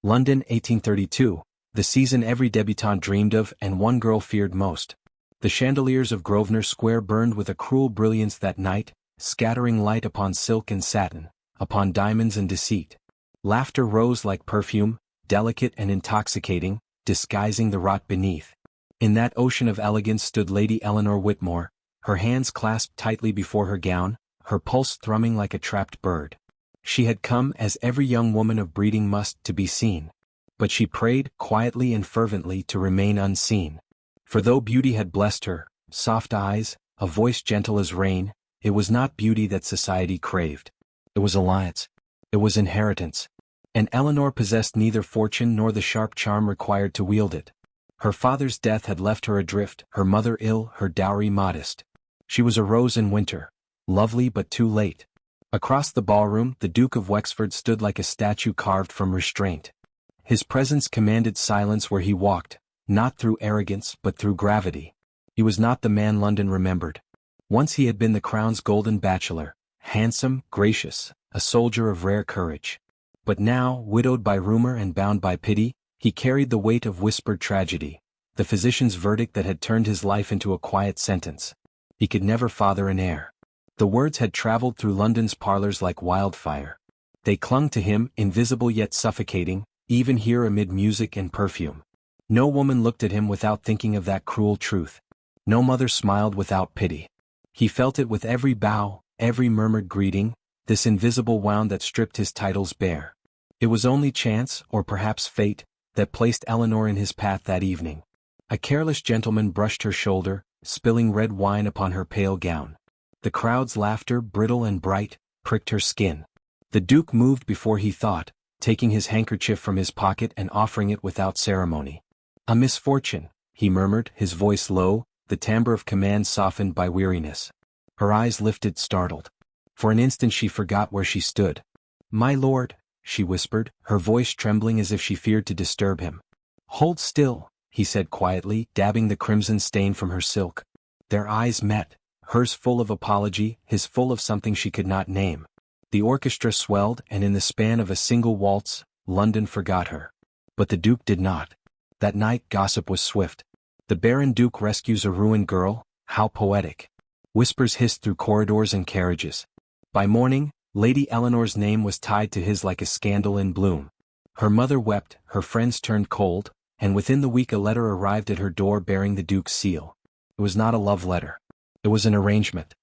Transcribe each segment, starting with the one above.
London, 1832, the season every debutante dreamed of and one girl feared most. The chandeliers of Grosvenor Square burned with a cruel brilliance that night, scattering light upon silk and satin, upon diamonds and deceit. Laughter rose like perfume, delicate and intoxicating, disguising the rot beneath. In that ocean of elegance stood Lady Eleanor Whitmore, her hands clasped tightly before her gown, her pulse thrumming like a trapped bird. She had come, as every young woman of breeding must, to be seen. But she prayed, quietly and fervently, to remain unseen. For though beauty had blessed her, soft eyes, a voice gentle as rain, it was not beauty that society craved. It was alliance. It was inheritance. And Eleanor possessed neither fortune nor the sharp charm required to wield it. Her father's death had left her adrift, her mother ill, her dowry modest. She was a rose in winter, lovely but too late. Across the ballroom, the Duke of Wexford stood like a statue carved from restraint. His presence commanded silence where he walked, not through arrogance but through gravity. He was not the man London remembered. Once he had been the crown's golden bachelor, handsome, gracious, a soldier of rare courage. But now, widowed by rumor and bound by pity, he carried the weight of whispered tragedy, the physician's verdict that had turned his life into a quiet sentence. He could never father an heir. The words had traveled through London's parlors like wildfire. They clung to him, invisible yet suffocating, even here amid music and perfume. No woman looked at him without thinking of that cruel truth. No mother smiled without pity. He felt it with every bow, every murmured greeting, this invisible wound that stripped his titles bare. It was only chance, or perhaps fate, that placed Eleanor in his path that evening. A careless gentleman brushed her shoulder, spilling red wine upon her pale gown. The crowd's laughter, brittle and bright, pricked her skin. The Duke moved before he thought, taking his handkerchief from his pocket and offering it without ceremony. "A misfortune," he murmured, his voice low, the timbre of command softened by weariness. Her eyes lifted, startled. For an instant she forgot where she stood. "My lord," she whispered, her voice trembling as if she feared to disturb him. "Hold still," he said quietly, dabbing the crimson stain from her silk. Their eyes met, hers full of apology, his full of something she could not name. The orchestra swelled, and in the span of a single waltz, London forgot her. But the Duke did not. That night gossip was swift. The Baron Duke rescues a ruined girl, how poetic. Whispers hissed through corridors and carriages. By morning, Lady Eleanor's name was tied to his like a scandal in bloom. Her mother wept, her friends turned cold, and within the week a letter arrived at her door bearing the Duke's seal. It was not a love letter. It was an arrangement.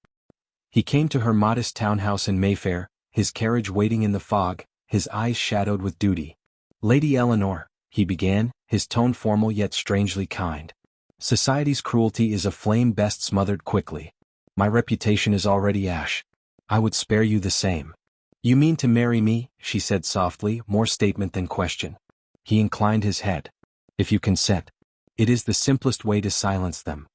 He came to her modest townhouse in Mayfair, his carriage waiting in the fog, his eyes shadowed with duty. "Lady Eleanor," he began, his tone formal yet strangely kind. "Society's cruelty is a flame best smothered quickly. My reputation is already ash. I would spare you the same." "You mean to marry me?" she said softly, more statement than question. He inclined his head. "If you consent. It is the simplest way to silence them."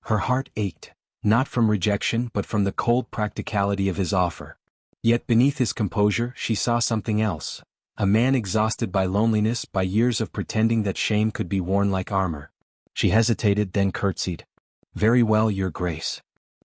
Her heart ached, not from rejection but from the cold practicality of his offer. Yet beneath his composure she saw something else, a man exhausted by loneliness, by years of pretending that shame could be worn like armor. She hesitated, then curtsied. "Very well, Your Grace."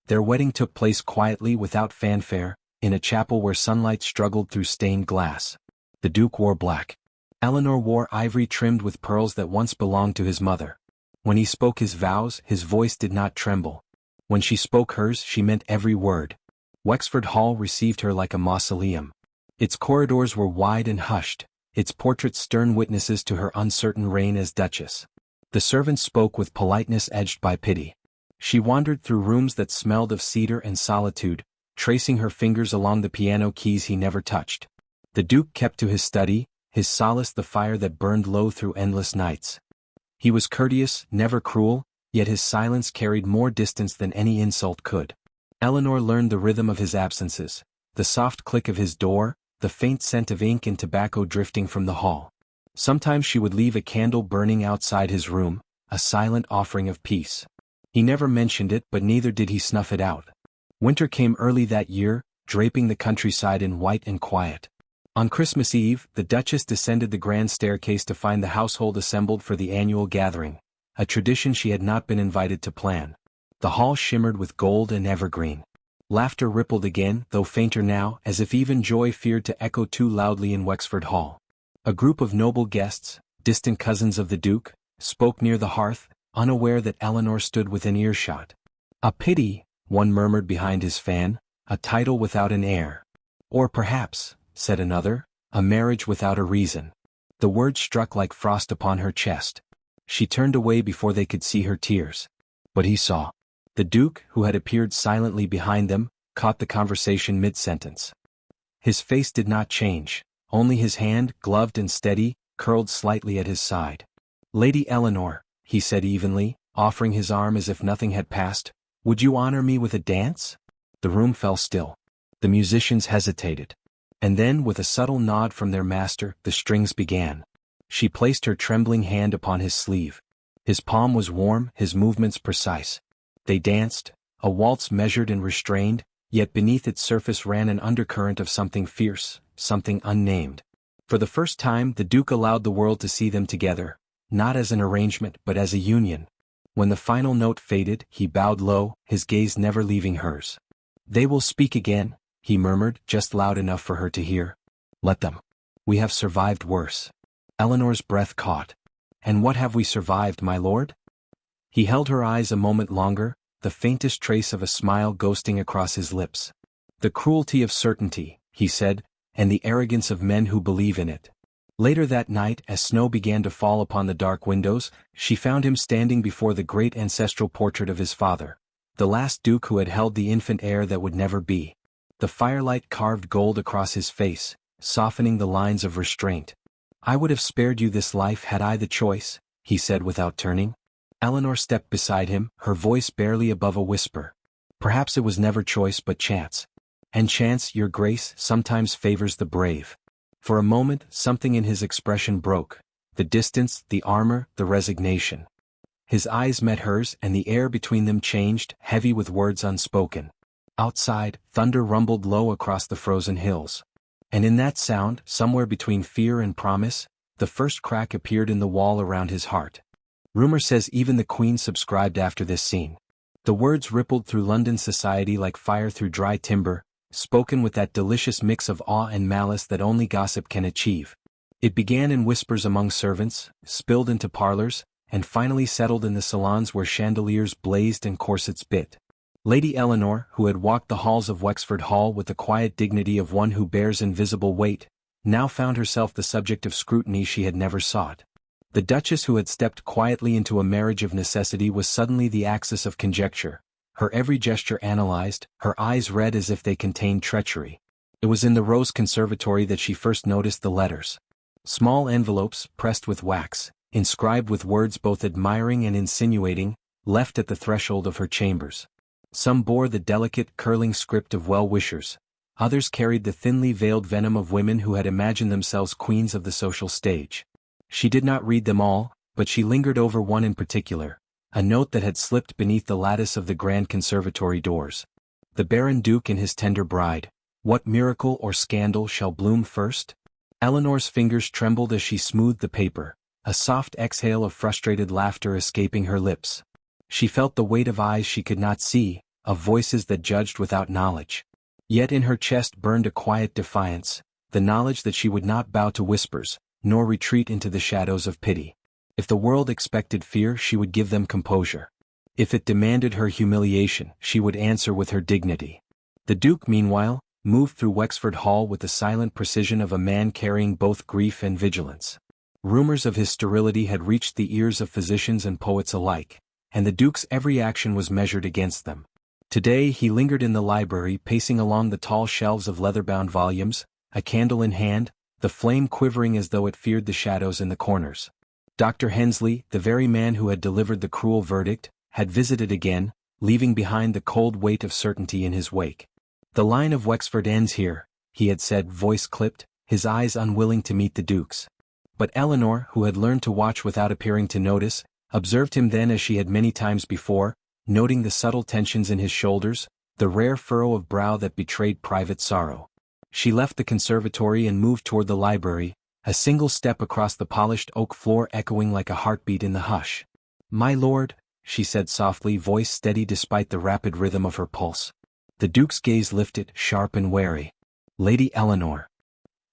Their wedding took place quietly, without fanfare, in a chapel where sunlight struggled through stained glass. The Duke wore black. Eleanor wore ivory trimmed with pearls that once belonged to his mother. When he spoke his vows, his voice did not tremble. When she spoke hers, she meant every word. Wexford Hall received her like a mausoleum. Its corridors were wide and hushed, its portraits stern witnesses to her uncertain reign as Duchess. The servants spoke with politeness edged by pity. She wandered through rooms that smelled of cedar and solitude, tracing her fingers along the piano keys he never touched. The Duke kept to his study, his solace the fire that burned low through endless nights. He was courteous, never cruel, yet his silence carried more distance than any insult could. Eleanor learned the rhythm of his absences, the soft click of his door, the faint scent of ink and tobacco drifting from the hall. Sometimes she would leave a candle burning outside his room, a silent offering of peace. He never mentioned it, but neither did he snuff it out. Winter came early that year, draping the countryside in white and quiet. On Christmas Eve, the Duchess descended the grand staircase to find the household assembled for the annual gathering, a tradition she had not been invited to plan. The hall shimmered with gold and evergreen. Laughter rippled again, though fainter now, as if even joy feared to echo too loudly in Wexford Hall. A group of noble guests, distant cousins of the Duke, spoke near the hearth, unaware that Eleanor stood within earshot. "A pity," one murmured behind his fan, "a title without an heir." "Or perhaps," said another, "a marriage without a reason." The words struck like frost upon her chest. She turned away before they could see her tears. But he saw. The Duke, who had appeared silently behind them, caught the conversation mid-sentence. His face did not change, only his hand, gloved and steady, curled slightly at his side. "Lady Eleanor," he said evenly, offering his arm as if nothing had passed, "would you honor me with a dance?" The room fell still. The musicians hesitated. And then, with a subtle nod from their master, the strings began. She placed her trembling hand upon his sleeve. His palm was warm, his movements precise. They danced, a waltz measured and restrained, yet beneath its surface ran an undercurrent of something fierce, something unnamed. For the first time the Duke allowed the world to see them together, not as an arrangement but as a union. When the final note faded, he bowed low, his gaze never leaving hers. "They will speak again," he murmured, just loud enough for her to hear. "Let them. We have survived worse." Eleanor's breath caught. "And what have we survived, my lord?" He held her eyes a moment longer, the faintest trace of a smile ghosting across his lips. "The cruelty of certainty," he said, "and the arrogance of men who believe in it." Later that night, as snow began to fall upon the dark windows, she found him standing before the great ancestral portrait of his father, the last duke who had held the infant heir that would never be. The firelight carved gold across his face, softening the lines of restraint. "I would have spared you this life had I the choice," he said without turning. Eleanor stepped beside him, her voice barely above a whisper. "Perhaps it was never choice but chance. And chance, your grace, sometimes favors the brave." For a moment, something in his expression broke. The distance, the armor, the resignation. His eyes met hers, and the air between them changed, heavy with words unspoken. Outside, thunder rumbled low across the frozen hills. And in that sound, somewhere between fear and promise, the first crack appeared in the wall around his heart. Rumor says even the Queen subscribed after this scene. The words rippled through London society like fire through dry timber, spoken with that delicious mix of awe and malice that only gossip can achieve. It began in whispers among servants, spilled into parlors, and finally settled in the salons where chandeliers blazed and corsets bit. Lady Eleanor, who had walked the halls of Wexford Hall with the quiet dignity of one who bears invisible weight, now found herself the subject of scrutiny she had never sought. The Duchess, who had stepped quietly into a marriage of necessity, was suddenly the axis of conjecture, her every gesture analyzed, her eyes red as if they contained treachery. It was in the Rose Conservatory that she first noticed the letters. Small envelopes, pressed with wax, inscribed with words both admiring and insinuating, left at the threshold of her chambers. Some bore the delicate, curling script of well-wishers. Others carried the thinly veiled venom of women who had imagined themselves queens of the social stage. She did not read them all, but she lingered over one in particular, a note that had slipped beneath the lattice of the grand conservatory doors. "The Baron Duke and his tender bride. What miracle or scandal shall bloom first?" Eleanor's fingers trembled as she smoothed the paper, a soft exhale of frustrated laughter escaping her lips. She felt the weight of eyes she could not see, of voices that judged without knowledge. Yet in her chest burned a quiet defiance, the knowledge that she would not bow to whispers, nor retreat into the shadows of pity. If the world expected fear, she would give them composure. If it demanded her humiliation, she would answer with her dignity. The Duke, meanwhile, moved through Wexford Hall with the silent precision of a man carrying both grief and vigilance. Rumors of his sterility had reached the ears of physicians and poets alike, and the Duke's every action was measured against them. Today he lingered in the library, pacing along the tall shelves of leather-bound volumes, a candle in hand, the flame quivering as though it feared the shadows in the corners. Dr. Hensley, the very man who had delivered the cruel verdict, had visited again, leaving behind the cold weight of certainty in his wake. "The line of Wexford ends here," he had said, voice clipped, his eyes unwilling to meet the Duke's. But Eleanor, who had learned to watch without appearing to notice, observed him then as she had many times before, noting the subtle tensions in his shoulders, the rare furrow of brow that betrayed private sorrow. She left the conservatory and moved toward the library, a single step across the polished oak floor echoing like a heartbeat in the hush. "My lord," she said softly, voice steady despite the rapid rhythm of her pulse. The Duke's gaze lifted, sharp and wary. "Lady Eleanor."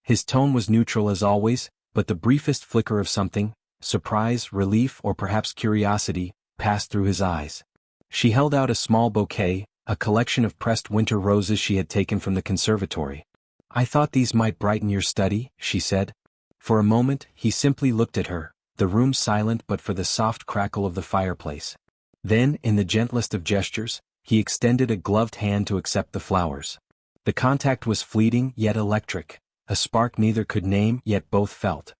His tone was neutral as always, but the briefest flicker of something, surprise, relief, or perhaps curiosity, passed through his eyes. She held out a small bouquet, a collection of pressed winter roses she had taken from the conservatory. "I thought these might brighten your study," she said. For a moment, he simply looked at her, the room silent but for the soft crackle of the fireplace. Then, in the gentlest of gestures, he extended a gloved hand to accept the flowers. The contact was fleeting yet electric, a spark neither could name yet both felt.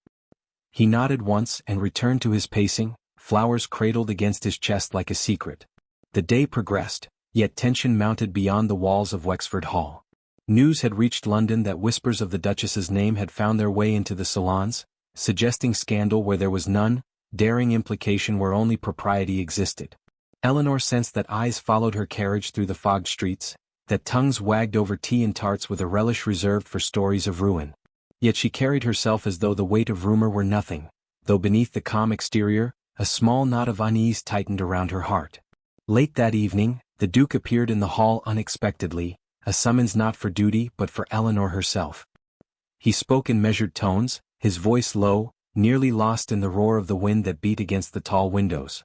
He nodded once and returned to his pacing, flowers cradled against his chest like a secret. The day progressed, yet tension mounted beyond the walls of Wexford Hall. News had reached London that whispers of the Duchess's name had found their way into the salons, suggesting scandal where there was none, daring implication where only propriety existed. Eleanor sensed that eyes followed her carriage through the fogged streets, that tongues wagged over tea and tarts with a relish reserved for stories of ruin. Yet she carried herself as though the weight of rumor were nothing, though beneath the calm exterior, a small knot of unease tightened around her heart. Late that evening, the Duke appeared in the hall unexpectedly, a summons not for duty but for Eleanor herself. He spoke in measured tones, his voice low, nearly lost in the roar of the wind that beat against the tall windows.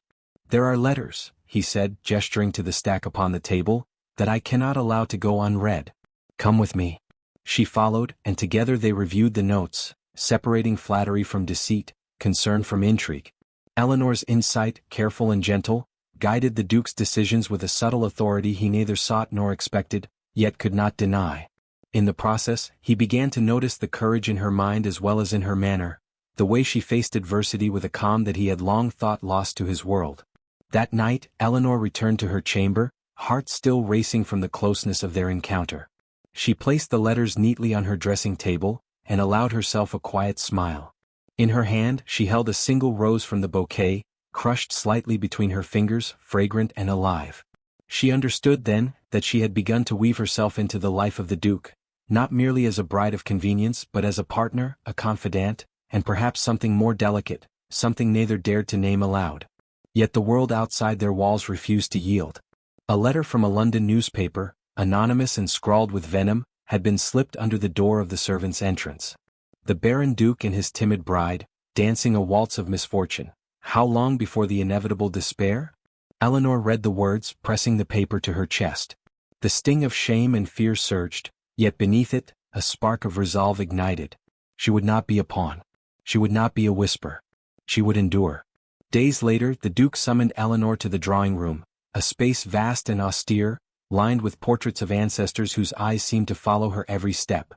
"There are letters," he said, gesturing to the stack upon the table, "that I cannot allow to go unread. Come with me." She followed, and together they reviewed the notes, separating flattery from deceit, concern from intrigue. Eleanor's insight, careful and gentle, guided the Duke's decisions with a subtle authority he neither sought nor expected, yet could not deny. In the process, he began to notice the courage in her mind as well as in her manner, the way she faced adversity with a calm that he had long thought lost to his world. That night, Eleanor returned to her chamber, heart still racing from the closeness of their encounter. She placed the letters neatly on her dressing table, and allowed herself a quiet smile. In her hand, she held a single rose from the bouquet, crushed slightly between her fingers, fragrant and alive. She understood then that she had begun to weave herself into the life of the Duke, not merely as a bride of convenience but as a partner, a confidant, and perhaps something more delicate, something neither dared to name aloud. Yet the world outside their walls refused to yield. A letter from a London newspaper, anonymous and scrawled with venom, had been slipped under the door of the servants' entrance. The Baron Duke and his timid bride, dancing a waltz of misfortune. How long before the inevitable despair? Eleanor read the words, pressing the paper to her chest. The sting of shame and fear surged, yet beneath it, a spark of resolve ignited. She would not be a pawn. She would not be a whisper. She would endure. Days later, the Duke summoned Eleanor to the drawing room, a space vast and austere, lined with portraits of ancestors whose eyes seemed to follow her every step.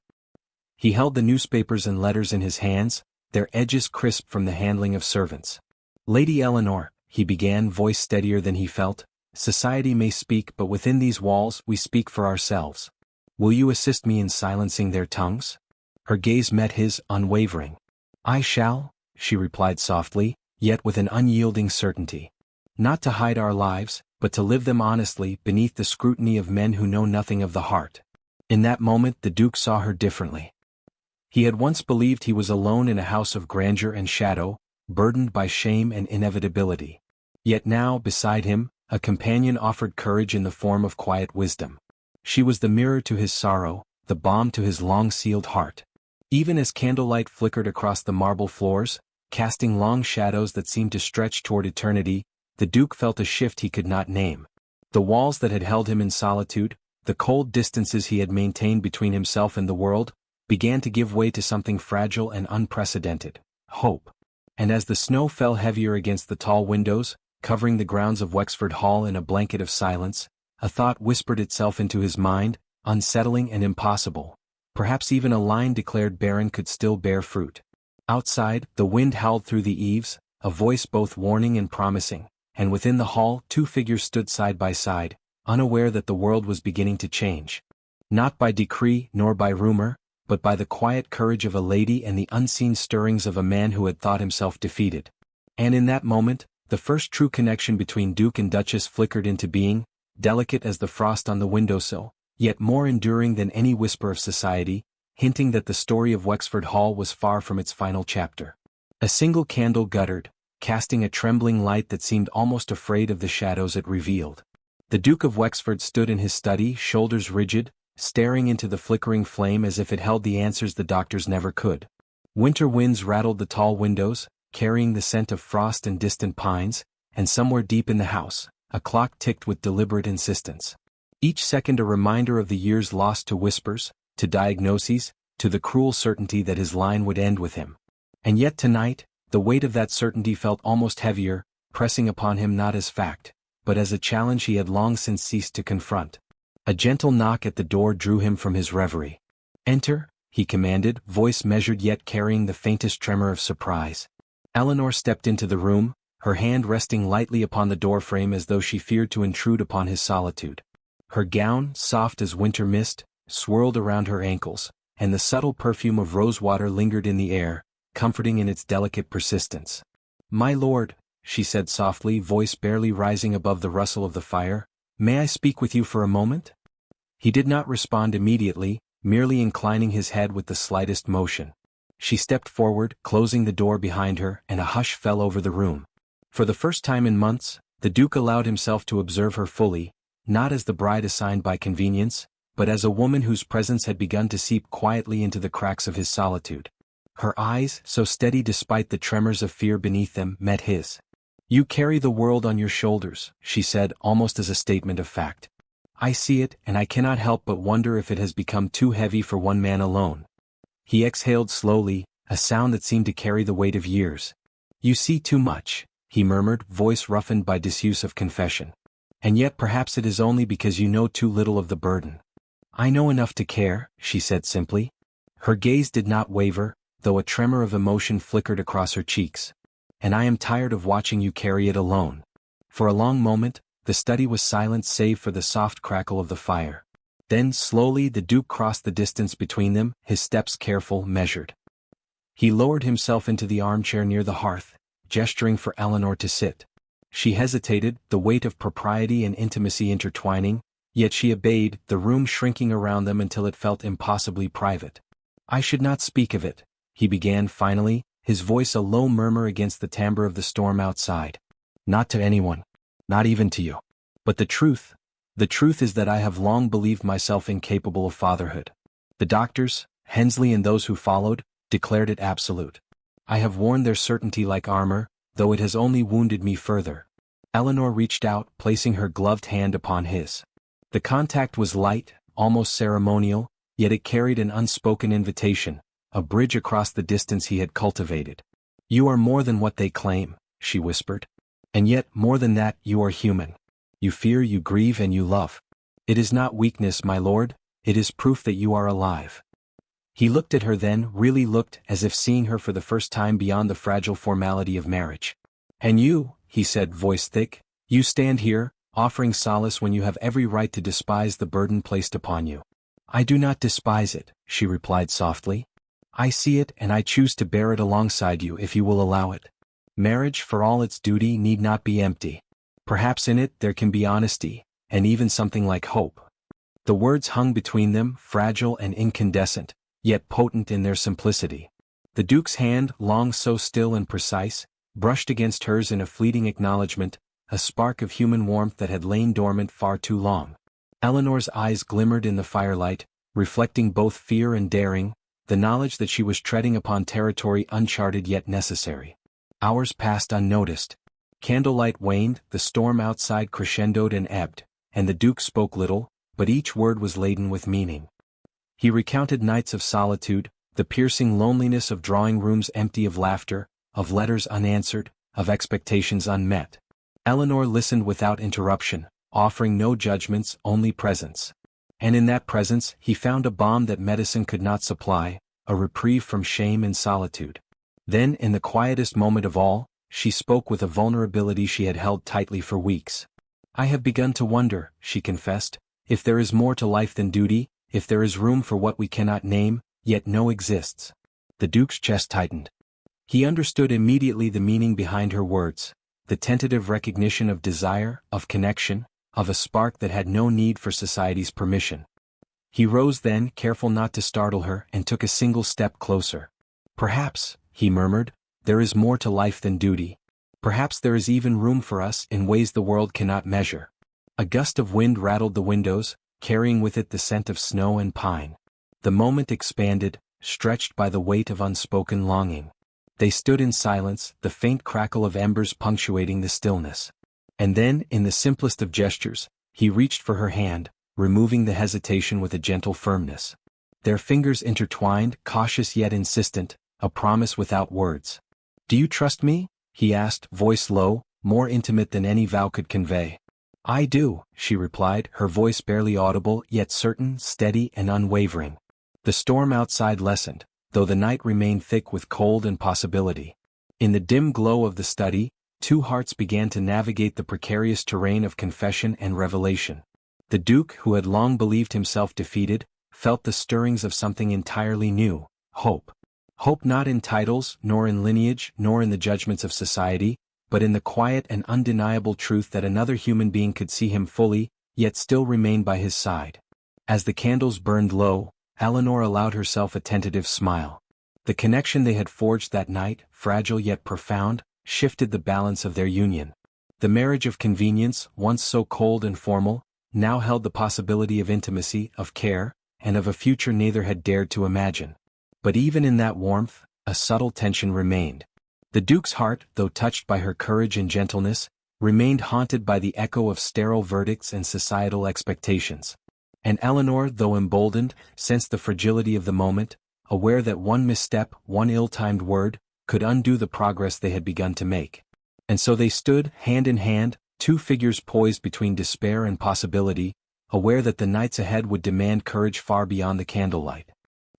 He held the newspapers and letters in his hands, their edges crisp from the handling of servants. "Lady Eleanor," he began, voice steadier than he felt, "society may speak but within these walls we speak for ourselves. Will you assist me in silencing their tongues?" Her gaze met his, unwavering. "I shall," she replied softly, yet with an unyielding certainty. "Not to hide our lives, but to live them honestly beneath the scrutiny of men who know nothing of the heart." In that moment the Duke saw her differently. He had once believed he was alone in a house of grandeur and shadow, burdened by shame and inevitability. Yet now, beside him, a companion offered courage in the form of quiet wisdom. She was the mirror to his sorrow, the balm to his long-sealed heart. Even as candlelight flickered across the marble floors, casting long shadows that seemed to stretch toward eternity, the Duke felt a shift he could not name. The walls that had held him in solitude, the cold distances he had maintained between himself and the world, began to give way to something fragile and unprecedented: hope. And as the snow fell heavier against the tall windows, covering the grounds of Wexford Hall in a blanket of silence, a thought whispered itself into his mind, unsettling and impossible. Perhaps even a line declared barren could still bear fruit. Outside, the wind howled through the eaves, a voice both warning and promising, and within the hall two figures stood side by side, unaware that the world was beginning to change. Not by decree nor by rumor, but by the quiet courage of a lady and the unseen stirrings of a man who had thought himself defeated. And in that moment, the first true connection between Duke and Duchess flickered into being, delicate as the frost on the windowsill, yet more enduring than any whisper of society, hinting that the story of Wexford Hall was far from its final chapter. A single candle guttered, casting a trembling light that seemed almost afraid of the shadows it revealed. The Duke of Wexford stood in his study, shoulders rigid, staring into the flickering flame as if it held the answers the doctors never could. Winter winds rattled the tall windows, carrying the scent of frost and distant pines, and somewhere deep in the house, a clock ticked with deliberate insistence. Each second a reminder of the years lost to whispers, to diagnoses, to the cruel certainty that his line would end with him. And yet tonight, the weight of that certainty felt almost heavier, pressing upon him not as fact, but as a challenge he had long since ceased to confront. A gentle knock at the door drew him from his reverie. "Enter," he commanded, voice measured yet carrying the faintest tremor of surprise. Eleanor stepped into the room, her hand resting lightly upon the doorframe as though she feared to intrude upon his solitude. Her gown, soft as winter mist, swirled around her ankles, and the subtle perfume of rosewater lingered in the air, comforting in its delicate persistence. "My lord," she said softly, voice barely rising above the rustle of the fire, "may I speak with you for a moment?" He did not respond immediately, merely inclining his head with the slightest motion. She stepped forward, closing the door behind her, and a hush fell over the room. For the first time in months, the Duke allowed himself to observe her fully, not as the bride assigned by convenience, but as a woman whose presence had begun to seep quietly into the cracks of his solitude. Her eyes, so steady despite the tremors of fear beneath them, met his. "You carry the world on your shoulders," she said, almost as a statement of fact. "I see it, and I cannot help but wonder if it has become too heavy for one man alone." He exhaled slowly, a sound that seemed to carry the weight of years. "You see too much," he murmured, voice roughened by disuse of confession. "And yet perhaps it is only because you know too little of the burden." "I know enough to care," she said simply. Her gaze did not waver, though a tremor of emotion flickered across her cheeks. "And I am tired of watching you carry it alone." For a long moment, the study was silent save for the soft crackle of the fire. Then slowly the Duke crossed the distance between them, his steps careful, measured. He lowered himself into the armchair near the hearth, gesturing for Eleanor to sit. She hesitated, the weight of propriety and intimacy intertwining, yet she obeyed, the room shrinking around them until it felt impossibly private. "I should not speak of it," he began finally, his voice a low murmur against the timbre of the storm outside. "Not to anyone. Not even to you. But the truth is that I have long believed myself incapable of fatherhood. The doctors, Hensley and those who followed, declared it absolute. I have worn their certainty like armor, though it has only wounded me further." Eleanor reached out, placing her gloved hand upon his. The contact was light, almost ceremonial, yet it carried an unspoken invitation, a bridge across the distance he had cultivated. "You are more than what they claim," she whispered. "And yet, more than that, you are human. You fear, you grieve, and you love. It is not weakness, my lord, it is proof that you are alive." He looked at her then, really looked, as if seeing her for the first time beyond the fragile formality of marriage. "And you," he said, voice thick, "you stand here, offering solace when you have every right to despise the burden placed upon you." "I do not despise it," she replied softly. "I see it and I choose to bear it alongside you if you will allow it. Marriage, for all its duty, need not be empty. Perhaps in it there can be honesty, and even something like hope." The words hung between them, fragile and incandescent, yet potent in their simplicity. The Duke's hand, long so still and precise, brushed against hers in a fleeting acknowledgement, a spark of human warmth that had lain dormant far too long. Eleanor's eyes glimmered in the firelight, reflecting both fear and daring, the knowledge that she was treading upon territory uncharted yet necessary. Hours passed unnoticed. Candlelight waned, the storm outside crescendoed and ebbed, and the Duke spoke little, but each word was laden with meaning. He recounted nights of solitude, the piercing loneliness of drawing rooms empty of laughter, of letters unanswered, of expectations unmet. Eleanor listened without interruption, offering no judgments, only presence. And in that presence he found a balm that medicine could not supply, a reprieve from shame and solitude. Then, in the quietest moment of all, she spoke with a vulnerability she had held tightly for weeks. "I have begun to wonder," she confessed, "if there is more to life than duty, if there is room for what we cannot name, yet know exists." The Duke's chest tightened. He understood immediately the meaning behind her words, the tentative recognition of desire, of connection, of a spark that had no need for society's permission. He rose then, careful not to startle her, and took a single step closer. "Perhaps," he murmured, "there is more to life than duty. Perhaps there is even room for us in ways the world cannot measure." A gust of wind rattled the windows, carrying with it the scent of snow and pine. The moment expanded, stretched by the weight of unspoken longing. They stood in silence, the faint crackle of embers punctuating the stillness. And then, in the simplest of gestures, he reached for her hand, removing the hesitation with a gentle firmness. Their fingers intertwined, cautious yet insistent, a promise without words. "Do you trust me?" he asked, voice low, more intimate than any vow could convey. "I do," she replied, her voice barely audible yet certain, steady and unwavering. The storm outside lessened, though the night remained thick with cold and possibility. In the dim glow of the study, two hearts began to navigate the precarious terrain of confession and revelation. The Duke, who had long believed himself defeated, felt the stirrings of something entirely new: hope. Hope not in titles, nor in lineage, nor in the judgments of society, but in the quiet and undeniable truth that another human being could see him fully, yet still remain by his side. As the candles burned low, Eleanor allowed herself a tentative smile. The connection they had forged that night, fragile yet profound, shifted the balance of their union. The marriage of convenience, once so cold and formal, now held the possibility of intimacy, of care, and of a future neither had dared to imagine. But even in that warmth, a subtle tension remained. The Duke's heart, though touched by her courage and gentleness, remained haunted by the echo of sterile verdicts and societal expectations. And Eleanor, though emboldened, sensed the fragility of the moment, aware that one misstep, one ill-timed word, could undo the progress they had begun to make. And so they stood, hand in hand, two figures poised between despair and possibility, aware that the nights ahead would demand courage far beyond the candlelight.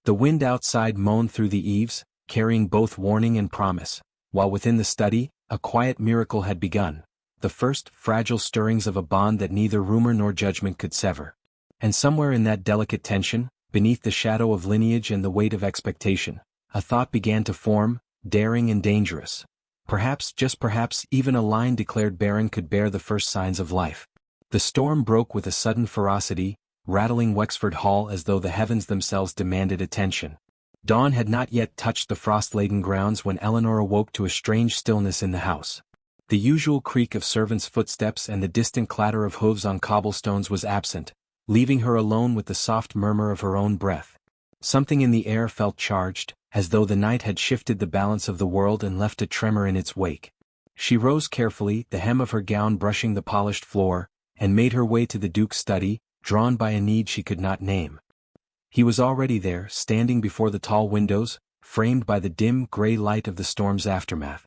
The wind outside moaned through the eaves, carrying both warning and promise, while within the study, a quiet miracle had begun, the first fragile stirrings of a bond that neither rumor nor judgment could sever. And somewhere in that delicate tension, beneath the shadow of lineage and the weight of expectation, a thought began to form, daring and dangerous. Perhaps, just perhaps, even a line declared barren could bear the first signs of life. The storm broke with a sudden ferocity, rattling Wexford Hall as though the heavens themselves demanded attention. Dawn had not yet touched the frost-laden grounds when Eleanor awoke to a strange stillness in the house. The usual creak of servants' footsteps and the distant clatter of hooves on cobblestones was absent, leaving her alone with the soft murmur of her own breath. Something in the air felt charged, as though the night had shifted the balance of the world and left a tremor in its wake. She rose carefully, the hem of her gown brushing the polished floor, and made her way to the Duke's study, drawn by a need she could not name. He was already there, standing before the tall windows, framed by the dim, gray light of the storm's aftermath.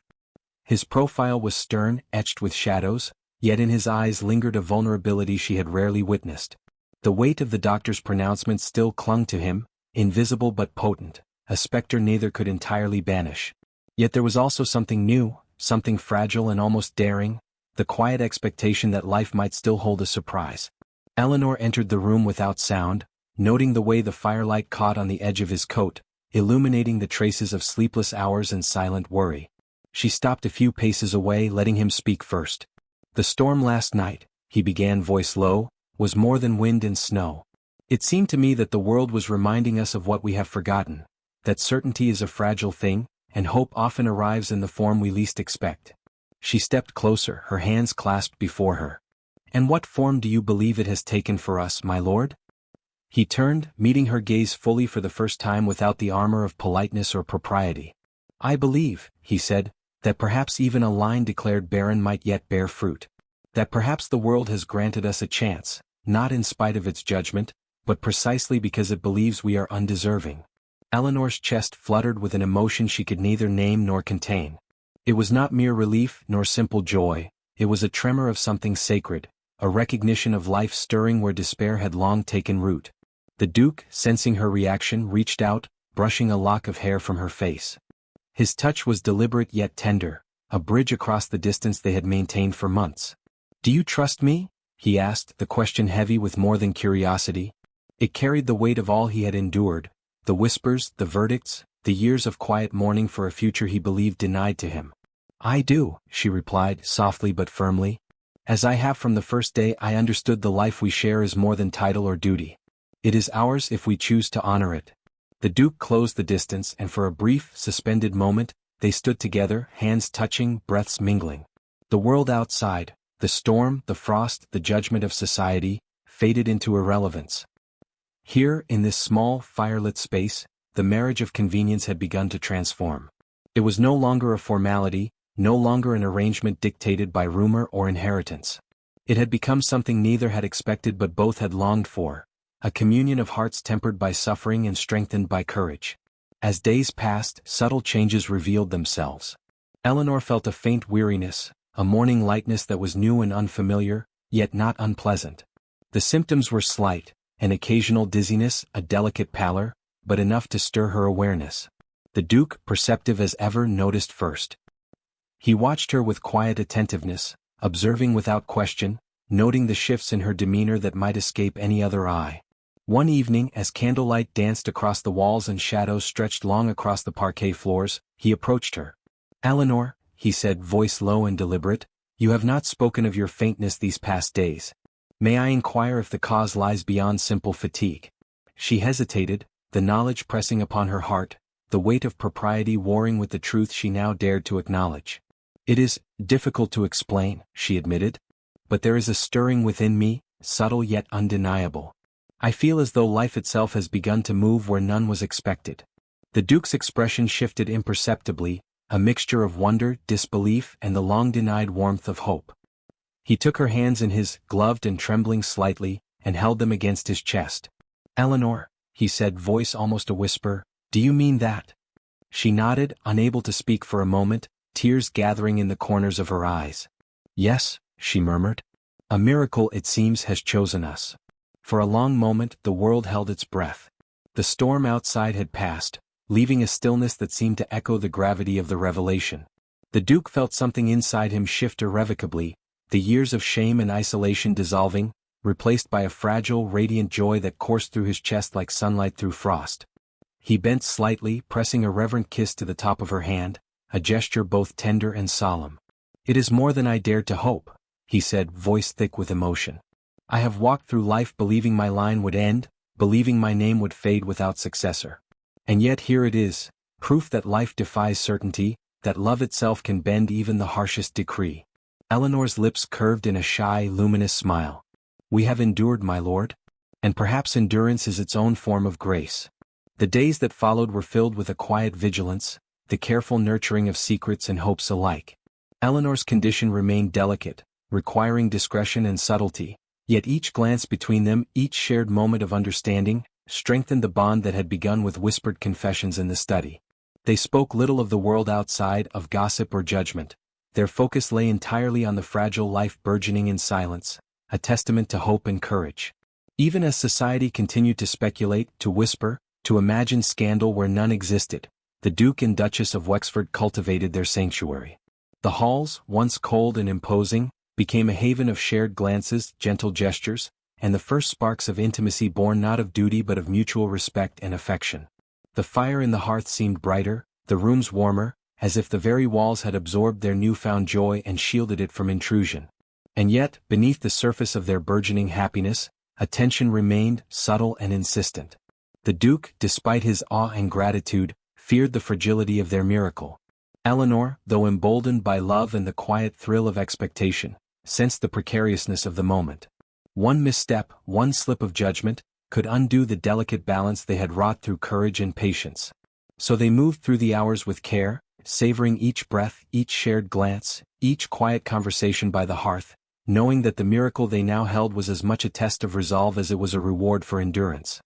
His profile was stern, etched with shadows, yet in his eyes lingered a vulnerability she had rarely witnessed. The weight of the doctor's pronouncement still clung to him, invisible but potent, a specter neither could entirely banish. Yet there was also something new, something fragile and almost daring, the quiet expectation that life might still hold a surprise. Eleanor entered the room without sound, noting the way the firelight caught on the edge of his coat, illuminating the traces of sleepless hours and silent worry. She stopped a few paces away, letting him speak first. "The storm last night," he began, voice low, "was more than wind and snow. It seemed to me that the world was reminding us of what we have forgotten, that certainty is a fragile thing, and hope often arrives in the form we least expect." She stepped closer, her hands clasped before her. "And what form do you believe it has taken for us, my lord?" He turned, meeting her gaze fully for the first time without the armor of politeness or propriety. "I believe," he said, "that perhaps even a line declared barren might yet bear fruit. That perhaps the world has granted us a chance, not in spite of its judgment, but precisely because it believes we are undeserving." Eleanor's chest fluttered with an emotion she could neither name nor contain. It was not mere relief nor simple joy, it was a tremor of something sacred, a recognition of life stirring where despair had long taken root. The Duke, sensing her reaction, reached out, brushing a lock of hair from her face. His touch was deliberate yet tender, a bridge across the distance they had maintained for months. "Do you trust me?" he asked, the question heavy with more than curiosity. It carried the weight of all he had endured, the whispers, the verdicts, the years of quiet mourning for a future he believed denied to him. "I do," she replied, softly but firmly. "As I have from the first day I understood the life we share is more than title or duty. It is ours if we choose to honor it." The Duke closed the distance, and for a brief, suspended moment, they stood together, hands touching, breaths mingling. The world outside, the storm, the frost, the judgment of society, faded into irrelevance. Here, in this small, firelit space, the marriage of convenience had begun to transform. It was no longer a formality, no longer an arrangement dictated by rumor or inheritance. It had become something neither had expected but both had longed for, a communion of hearts tempered by suffering and strengthened by courage. As days passed, subtle changes revealed themselves. Eleanor felt a faint weariness, a morning lightness that was new and unfamiliar, yet not unpleasant. The symptoms were slight, an occasional dizziness, a delicate pallor, but enough to stir her awareness. The Duke, perceptive as ever, noticed first. He watched her with quiet attentiveness, observing without question, noting the shifts in her demeanor that might escape any other eye. One evening, as candlelight danced across the walls and shadows stretched long across the parquet floors, he approached her. "Eleanor," he said, voice low and deliberate, "you have not spoken of your faintness these past days. May I inquire if the cause lies beyond simple fatigue?" She hesitated, the knowledge pressing upon her heart, the weight of propriety warring with the truth she now dared to acknowledge. "It is difficult to explain," she admitted. "But there is a stirring within me, subtle yet undeniable. I feel as though life itself has begun to move where none was expected." The Duke's expression shifted imperceptibly, a mixture of wonder, disbelief, and the long-denied warmth of hope. He took her hands in his, gloved and trembling slightly, and held them against his chest. "Eleanor," he said, voice almost a whisper, "do you mean that?" She nodded, unable to speak for a moment, tears gathering in the corners of her eyes. "Yes," she murmured. "A miracle, it seems, has chosen us." For a long moment the world held its breath. The storm outside had passed, leaving a stillness that seemed to echo the gravity of the revelation. The Duke felt something inside him shift irrevocably, the years of shame and isolation dissolving, replaced by a fragile, radiant joy that coursed through his chest like sunlight through frost. He bent slightly, pressing a reverent kiss to the top of her hand, a gesture both tender and solemn. "It is more than I dared to hope," he said, voice thick with emotion. "I have walked through life believing my line would end, believing my name would fade without successor. And yet here it is, proof that life defies certainty, that love itself can bend even the harshest decree." Eleanor's lips curved in a shy, luminous smile. "We have endured, my lord. And perhaps endurance is its own form of grace." The days that followed were filled with a quiet vigilance, the careful nurturing of secrets and hopes alike. Eleanor's condition remained delicate, requiring discretion and subtlety. Yet each glance between them, each shared moment of understanding, strengthened the bond that had begun with whispered confessions in the study. They spoke little of the world outside, of gossip or judgment. Their focus lay entirely on the fragile life burgeoning in silence, a testament to hope and courage. Even as society continued to speculate, to whisper, to imagine scandal where none existed, the Duke and Duchess of Wexford cultivated their sanctuary. The halls, once cold and imposing, became a haven of shared glances, gentle gestures, and the first sparks of intimacy born not of duty but of mutual respect and affection. The fire in the hearth seemed brighter, the rooms warmer, as if the very walls had absorbed their newfound joy and shielded it from intrusion. And yet, beneath the surface of their burgeoning happiness, a tension remained, subtle and insistent. The Duke, despite his awe and gratitude, feared the fragility of their miracle. Eleanor, though emboldened by love and the quiet thrill of expectation, sensed the precariousness of the moment. One misstep, one slip of judgment, could undo the delicate balance they had wrought through courage and patience. So they moved through the hours with care, savoring each breath, each shared glance, each quiet conversation by the hearth, knowing that the miracle they now held was as much a test of resolve as it was a reward for endurance.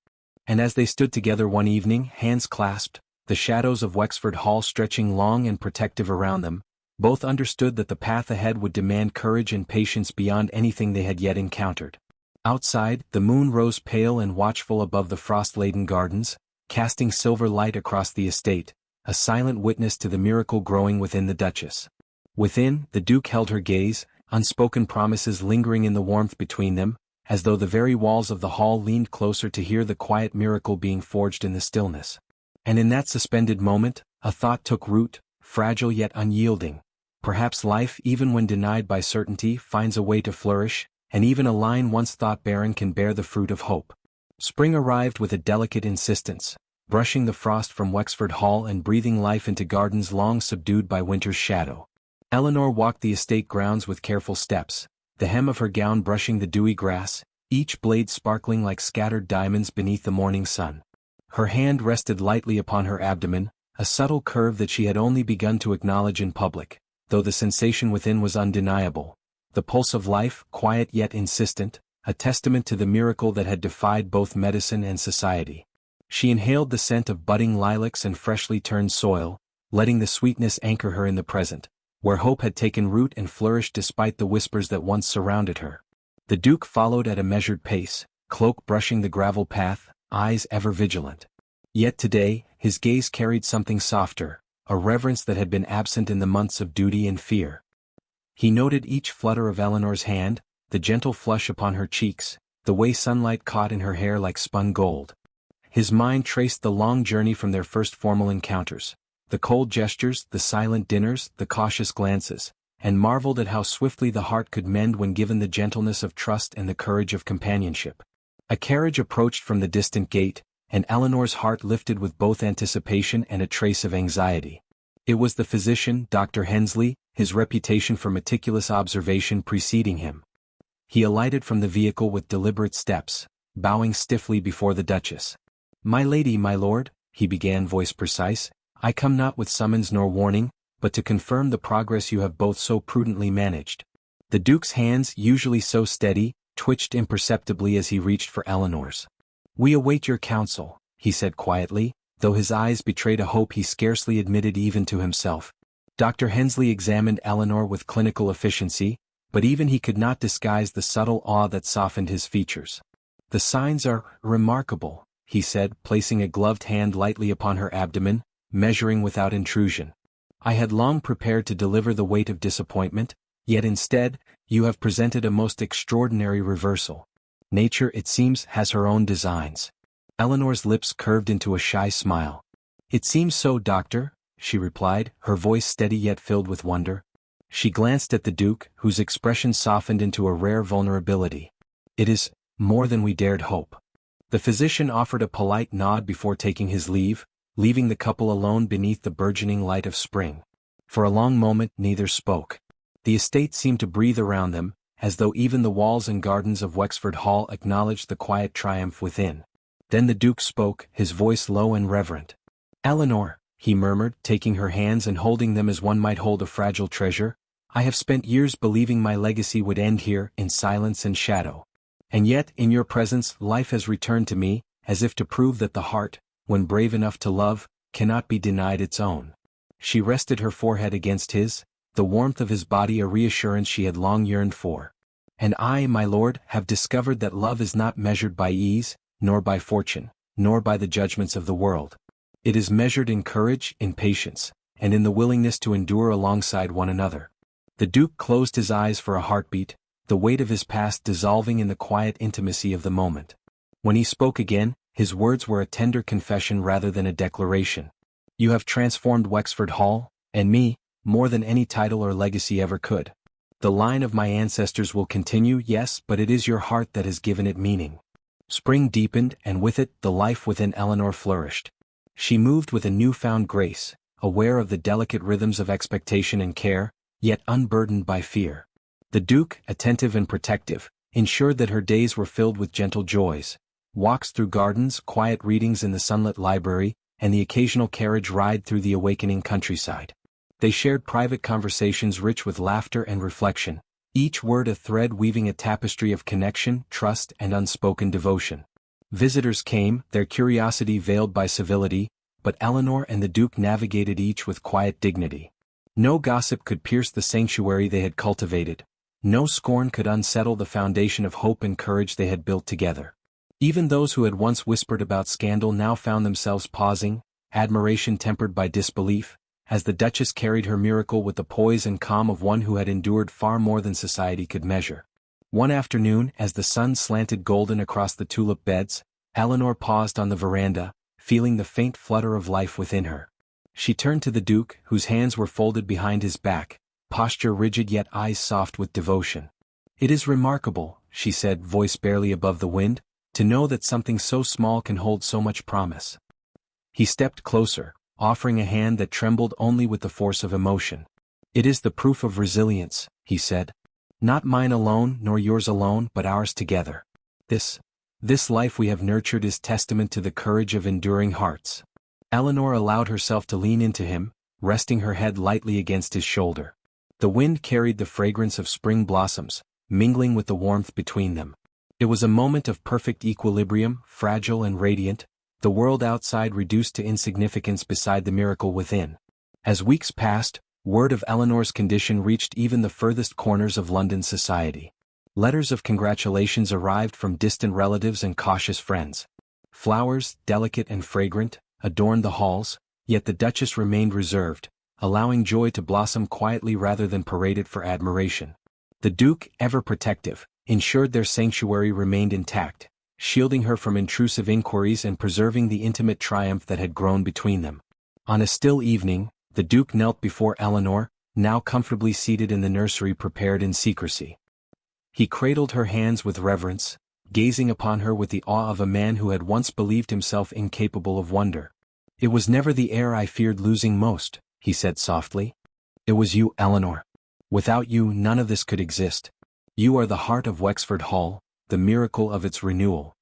And as they stood together one evening, hands clasped, the shadows of Wexford Hall stretching long and protective around them, both understood that the path ahead would demand courage and patience beyond anything they had yet encountered. Outside, the moon rose pale and watchful above the frost-laden gardens, casting silver light across the estate, a silent witness to the miracle growing within the Duchess. Within, the Duke held her gaze, unspoken promises lingering in the warmth between them, as though the very walls of the hall leaned closer to hear the quiet miracle being forged in the stillness. And in that suspended moment, a thought took root, fragile yet unyielding. Perhaps life, even when denied by certainty, finds a way to flourish, and even a line once thought barren can bear the fruit of hope. Spring arrived with a delicate insistence, brushing the frost from Wexford Hall and breathing life into gardens long subdued by winter's shadow. Eleanor walked the estate grounds with careful steps, the hem of her gown brushing the dewy grass, each blade sparkling like scattered diamonds beneath the morning sun. Her hand rested lightly upon her abdomen, a subtle curve that she had only begun to acknowledge in public, though the sensation within was undeniable. The pulse of life, quiet yet insistent, a testament to the miracle that had defied both medicine and society. She inhaled the scent of budding lilacs and freshly turned soil, letting the sweetness anchor her in the present, where hope had taken root and flourished despite the whispers that once surrounded her. The Duke followed at a measured pace, cloak brushing the gravel path, eyes ever vigilant. Yet today, his gaze carried something softer, a reverence that had been absent in the months of duty and fear. He noted each flutter of Eleanor's hand, the gentle flush upon her cheeks, the way sunlight caught in her hair like spun gold. His mind traced the long journey from their first formal encounters, the cold gestures, the silent dinners, the cautious glances, and marveled at how swiftly the heart could mend when given the gentleness of trust and the courage of companionship. A carriage approached from the distant gate, and Eleanor's heart lifted with both anticipation and a trace of anxiety. It was the physician, Dr. Hensley, his reputation for meticulous observation preceding him. He alighted from the vehicle with deliberate steps, bowing stiffly before the Duchess. "My lady, my lord," he began, voice precise, "I come not with summons nor warning, but to confirm the progress you have both so prudently managed." The Duke's hands, usually so steady, twitched imperceptibly as he reached for Eleanor's. "We await your counsel," he said quietly, though his eyes betrayed a hope he scarcely admitted even to himself. Dr. Hensley examined Eleanor with clinical efficiency, but even he could not disguise the subtle awe that softened his features. "The signs are remarkable," he said, placing a gloved hand lightly upon her abdomen, measuring without intrusion. "I had long prepared to deliver the weight of disappointment, yet instead, you have presented a most extraordinary reversal. Nature, it seems, has her own designs." Eleanor's lips curved into a shy smile. "It seems so, doctor," she replied, her voice steady yet filled with wonder. She glanced at the Duke, whose expression softened into a rare vulnerability. "It is more than we dared hope." The physician offered a polite nod before taking his leave, leaving the couple alone beneath the burgeoning light of spring. For a long moment neither spoke. The estate seemed to breathe around them, as though even the walls and gardens of Wexford Hall acknowledged the quiet triumph within. Then the Duke spoke, his voice low and reverent. "Eleanor," he murmured, taking her hands and holding them as one might hold a fragile treasure, "I have spent years believing my legacy would end here, in silence and shadow. And yet, in your presence, life has returned to me, as if to prove that the heart, when brave enough to love, cannot be denied its own." She rested her forehead against his, the warmth of his body a reassurance she had long yearned for. "And I, my lord, have discovered that love is not measured by ease, nor by fortune, nor by the judgments of the world. It is measured in courage, in patience, and in the willingness to endure alongside one another." The Duke closed his eyes for a heartbeat, the weight of his past dissolving in the quiet intimacy of the moment. When he spoke again, his words were a tender confession rather than a declaration. "You have transformed Wexford Hall, and me, more than any title or legacy ever could. The line of my ancestors will continue, yes, but it is your heart that has given it meaning." Spring deepened, and with it, the life within Eleanor flourished. She moved with a newfound grace, aware of the delicate rhythms of expectation and care, yet unburdened by fear. The Duke, attentive and protective, ensured that her days were filled with gentle joys, walks through gardens, quiet readings in the sunlit library, and the occasional carriage ride through the awakening countryside. They shared private conversations rich with laughter and reflection, each word a thread weaving a tapestry of connection, trust, and unspoken devotion. Visitors came, their curiosity veiled by civility, but Eleanor and the Duke navigated each with quiet dignity. No gossip could pierce the sanctuary they had cultivated. No scorn could unsettle the foundation of hope and courage they had built together. Even those who had once whispered about scandal now found themselves pausing, admiration tempered by disbelief, as the Duchess carried her miracle with the poise and calm of one who had endured far more than society could measure. One afternoon, as the sun slanted golden across the tulip beds, Eleanor paused on the veranda, feeling the faint flutter of life within her. She turned to the Duke, whose hands were folded behind his back, posture rigid yet eyes soft with devotion. "It is remarkable," she said, voice barely above the wind, "to know that something so small can hold so much promise." He stepped closer, offering a hand that trembled only with the force of emotion. "It is the proof of resilience," he said. "Not mine alone, nor yours alone, but ours together. This This life we have nurtured is testament to the courage of enduring hearts. Eleanor allowed herself to lean into him, resting her head lightly against his shoulder. The wind carried the fragrance of spring blossoms, mingling with the warmth between them. It was a moment of perfect equilibrium, fragile and radiant, the world outside reduced to insignificance beside the miracle within. As weeks passed, word of Eleanor's condition reached even the furthest corners of London society. Letters of congratulations arrived from distant relatives and cautious friends. Flowers, delicate and fragrant, adorned the halls, yet the Duchess remained reserved, allowing joy to blossom quietly rather than parade it for admiration. The Duke, ever protective, ensured their sanctuary remained intact, shielding her from intrusive inquiries and preserving the intimate triumph that had grown between them. On a still evening, the Duke knelt before Eleanor, now comfortably seated in the nursery prepared in secrecy. He cradled her hands with reverence, gazing upon her with the awe of a man who had once believed himself incapable of wonder. "It was never the heir I feared losing most," he said softly. "It was you, Eleanor. Without you none of this could exist. You are the heart of Wexford Hall, the miracle of its renewal."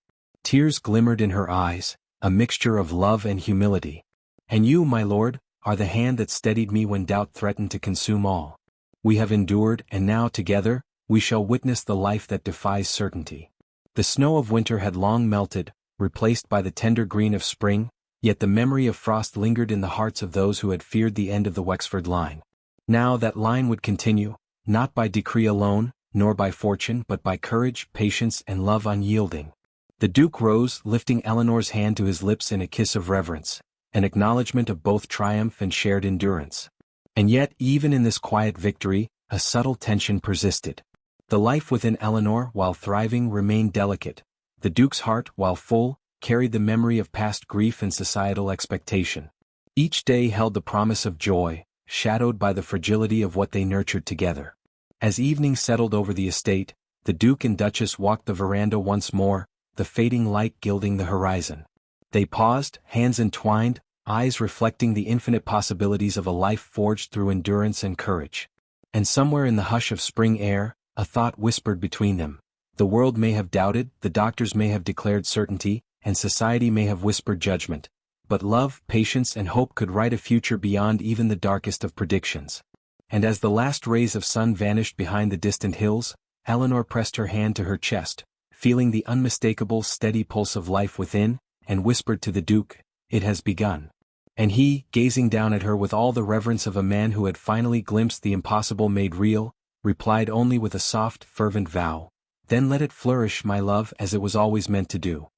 Tears glimmered in her eyes, a mixture of love and humility. "And you, my lord, are the hand that steadied me when doubt threatened to consume all. We have endured, and now together, we shall witness the life that defies certainty." The snow of winter had long melted, replaced by the tender green of spring, yet the memory of frost lingered in the hearts of those who had feared the end of the Wexford line. Now that line would continue, not by decree alone, nor by fortune but by courage, patience and love unyielding. The Duke rose, lifting Eleanor's hand to his lips in a kiss of reverence, an acknowledgement of both triumph and shared endurance. And yet, even in this quiet victory, a subtle tension persisted. The life within Eleanor, while thriving, remained delicate. The Duke's heart, while full, carried the memory of past grief and societal expectation. Each day held the promise of joy, shadowed by the fragility of what they nurtured together. As evening settled over the estate, the Duke and Duchess walked the veranda once more, the fading light gilding the horizon. They paused, hands entwined, eyes reflecting the infinite possibilities of a life forged through endurance and courage. And somewhere in the hush of spring air, a thought whispered between them. The world may have doubted, the doctors may have declared certainty, and society may have whispered judgment. But love, patience and hope could write a future beyond even the darkest of predictions. And as the last rays of sun vanished behind the distant hills, Eleanor pressed her hand to her chest, feeling the unmistakable steady pulse of life within, and whispered to the Duke, "It has begun." And he, gazing down at her with all the reverence of a man who had finally glimpsed the impossible made real, replied only with a soft, fervent vow, "Then let it flourish, my love, as it was always meant to do."